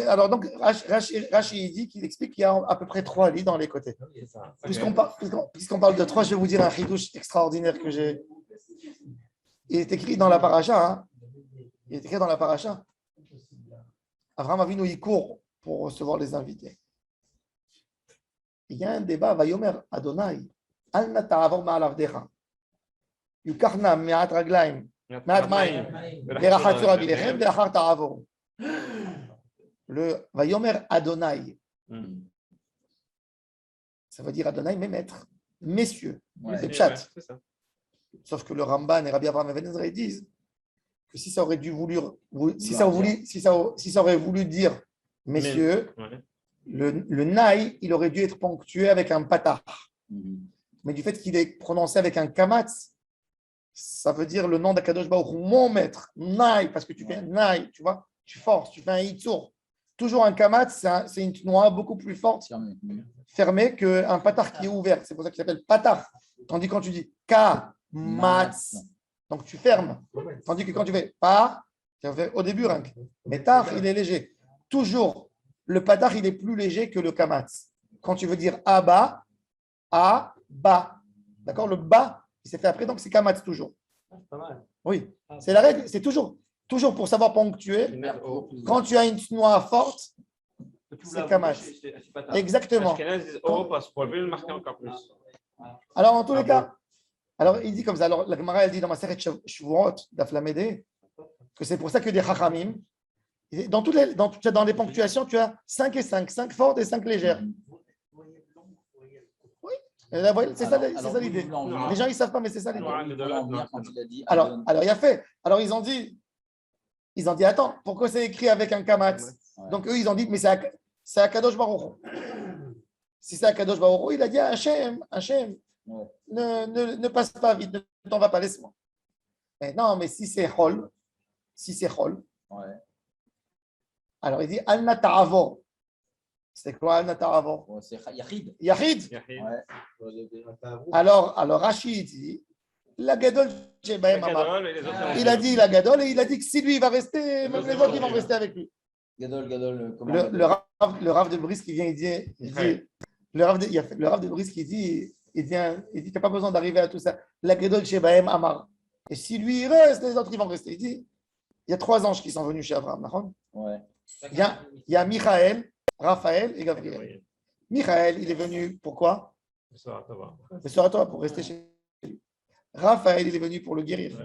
Alors donc, Rashi dit qu'il explique qu'il y a à peu près 3 lits dans les côtés. Puisqu'on parle de 3, je vais vous dire un chidouche extraordinaire que j'ai. Il est écrit dans la paracha. Hein. Il est écrit dans la paracha. Avraham Avinu, il court pour recevoir les invités. Il y a un débat. Vayomer Adonai, al nata'avor ma'al avdecha. Yukarna me'at raglaim, me'at maim, verachat sur avilechem, verachar ta'avor. Le Vayomer Adonai, ça veut dire Adonai, mes maîtres, messieurs, Ouais. c'est Pshat. C'est ça. Sauf que le Ramban et Rabbi Abraham Even Ezra disent que si ça aurait dû si ça aurait voulu dire messieurs, Ouais. le naï, il aurait dû être ponctué avec un patah. Mais du fait qu'il est prononcé avec un kamatz, ça veut dire le nom d'Akadosh Baruch Hu, mon maître, Naï, parce que tu fais Naï, tu vois, tu forces, tu fais un Yitzur. Toujours un Kamatz, c'est une noix beaucoup plus forte, fermée qu'un Patar qui est ouvert. C'est pour ça qu'il s'appelle Patar. Tandis que quand tu dis Kamatz, donc tu fermes. Tandis que quand tu fais Pa, tu fais au début rien. Mais Tar, il est léger. Toujours, le Patar, il est plus léger que le Kamatz. Quand tu veux dire Abba, Ba. D'accord? Le Ba, il s'est fait après, donc c'est Kamatz toujours. Pas mal. Oui, c'est la règle, c'est toujours pour savoir ponctuer. Quand tu as une noix forte, c'est Kamatz. Exactement. Ashkenaz disent O parce qu'on veut le marquer encore plus. Alors, en tous les cas, alors il dit comme ça. Alors, la Gemara, elle dit dans ma série Shavuot d'Aflamédé que c'est pour ça que des Chachamim, dans les ponctuations, tu as 5 et 5, 5 fortes et 5 légères. Oui, c'est ça l'idée. Les gens, ils ne savent pas, mais c'est ça l'idée. Alors, il a fait. Alors, ils ont dit, attends, pourquoi c'est écrit avec un kamatz? Donc, eux, ils ont dit, mais c'est Akadosh Baruch Hu. Si c'est Akadosh Baruch Hu, il a dit à Hachem, ne passe pas vite, ne t'en va pas, laisse-moi. Mais non, mais si c'est Hol, alors il dit Al Nata'avor. C'est quoi Al Nata'avor? C'est Yahid. Yahid. Yahid. Alors Rachid dit la Gadol Shebahem Amar. Gadol et les autres. Il a dit la Gadol et il a dit que si lui il va rester, même les autres ils vont rester avec lui. Gadol, comment Le Rav de Brice qui vient, il dit le Rav de Brice qui dit, il dit qu'il n'y a pas besoin d'arriver à tout ça. La Gadol Shebahem Amar. Et si lui il reste, les autres ils vont rester. Il dit il y a 3 anges qui sont venus chez Abraham. Ouais. Il y a Michaël, Raphaël et Gabriel. Michaël, il est venu pourquoi? Le soir à toi, pour rester chez lui. Raphaël, il est venu pour le guérir.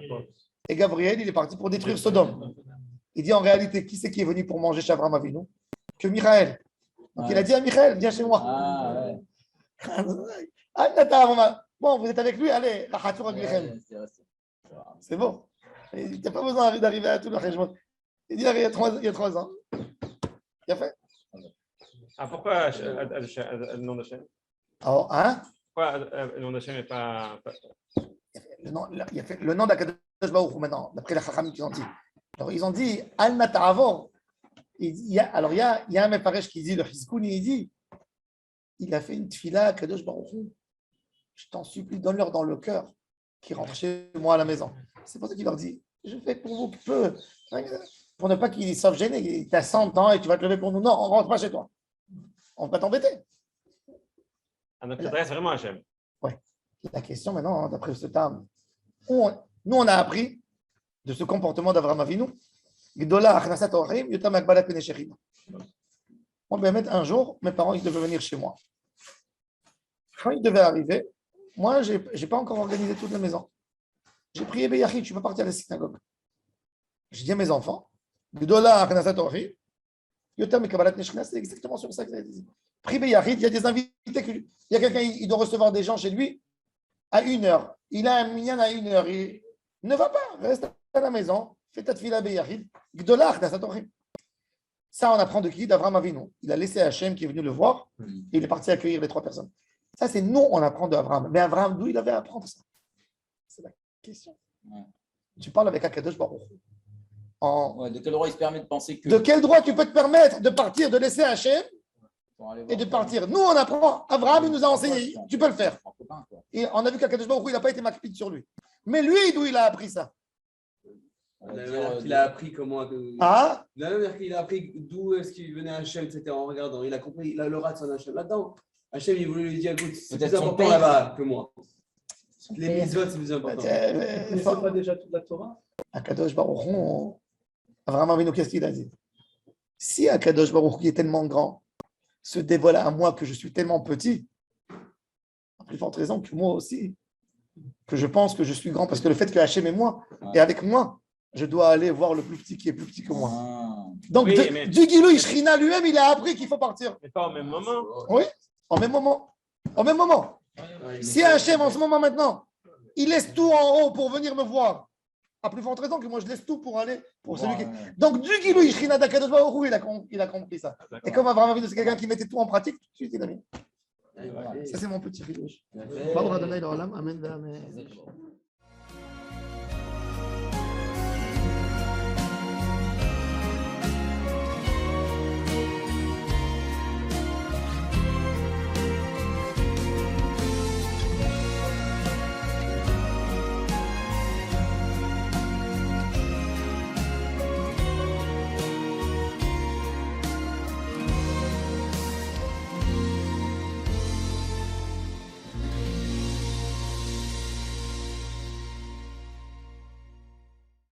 Et Gabriel, il est parti pour détruire Sodome. Il dit en réalité, qui c'est qui est venu pour manger chez Abraham Avinu? Que Michaël. Donc il a dit à Michaël, viens chez moi. Bon, vous êtes avec lui, allez, la Khatour Aglichem. C'est bon. Il n'y a pas besoin d'arriver à tout le régime. Il dit il y a 3 ans. Il a fait. Pourquoi le nom d'Hachem? Alors, Pourquoi le nom d'Hachem n'est pas. Il a fait le nom d'Akadosh Baruch Hu maintenant, d'après les Chachamim qu'ils ont dit. Alors, ils ont dit Al Nata'avor. Il y a un Meparesh qui dit, le Chizkouni, il dit il a fait une tfila à Akadosh Baruch Hu. Je t'en supplie, donne-leur dans le cœur qui rentre chez moi à la maison. C'est pour ça qu'il leur dit je fais pour vous peu, pour ne pas qu'ils soient gênés. Tu as 100 ans et tu vas te lever pour nous. Non, on ne rentre pas chez toi. On ne va pas t'embêter. Donc, tu t'adresses vraiment à Hachem. Oui. La question maintenant, d'après ce terme, nous, on a appris de ce comportement d'Avraham Avinu. On devait mettre un jour, mes parents ils devaient venir chez moi. Quand ils devaient arriver, moi, je n'ai pas encore organisé toute la maison. J'ai prié Beyachid, je ne peux pas partir à la synagogue. J'ai dit à mes enfants, c'est exactement sur ça que vous avez dit. Prié Beyachid, il y a des invités, il y a quelqu'un, il doit recevoir des gens chez lui à 1h. Il a un minyan à 1h. Il ne va pas, reste à la maison, fais ta tefila Beyachid. Ça, on apprend de qui? D'Avraham Avinu. Il a laissé Hachem qui est venu le voir et il est parti accueillir les 3 personnes. Ça, c'est nous, on apprend d'Avraham. Mais Avraham, d'où il avait à apprendre ça? C'est la question. Tu parles avec Akadosh Baruch Hu. De quel droit il se permet de penser que. De quel droit tu peux te permettre de partir, de laisser Hachem et de partir? Nous, on apprend. Avraham, il nous a enseigné. Tu peux le faire. Et on a vu qu'Akadosh Baruch Hu, il n'a pas été makpid sur lui. Mais lui, d'où il a appris ça? Il a appris comment. Ah? La même manière qu'il a appris d'où est-ce qu'il venait Hachem, etc. En regardant, il a compris, il a le rat de son Hachem là-dedans. Hachem, il voulait lui dire écoute, c'est plus important là-bas que moi. Les mitzvot, c'est plus important. Mais c'est pas déjà toute la Torah? Akadosh Baruch Hu, Avraham Avinu, qu'est-ce qu'il a dit? Si Akadosh Baruch Hu, qui est tellement grand, se dévoile à moi que je suis tellement petit, à plus forte raison que moi aussi, que je pense que je suis grand, parce que le fait que Hachem est moi, et avec moi, je dois aller voir le plus petit qui est plus petit que moi. Donc, Oui, du Gilou Ishrina lui-même, il a appris qu'il faut partir. Mais pas au même moment. Oui, en même moment. En même moment. Si Hachem, en ce moment maintenant, il laisse tout en haut pour venir me voir, à plus forte raison que moi, je laisse tout pour aller pour celui qui. Donc, du Gilou Ishrina d'Akadosh Baruch Hu, il a compris ça. Et comme Avraham Avinu, c'est quelqu'un qui mettait tout en pratique, tout de suite, il a mis. Ça, c'est mon petit Gilou. Amen.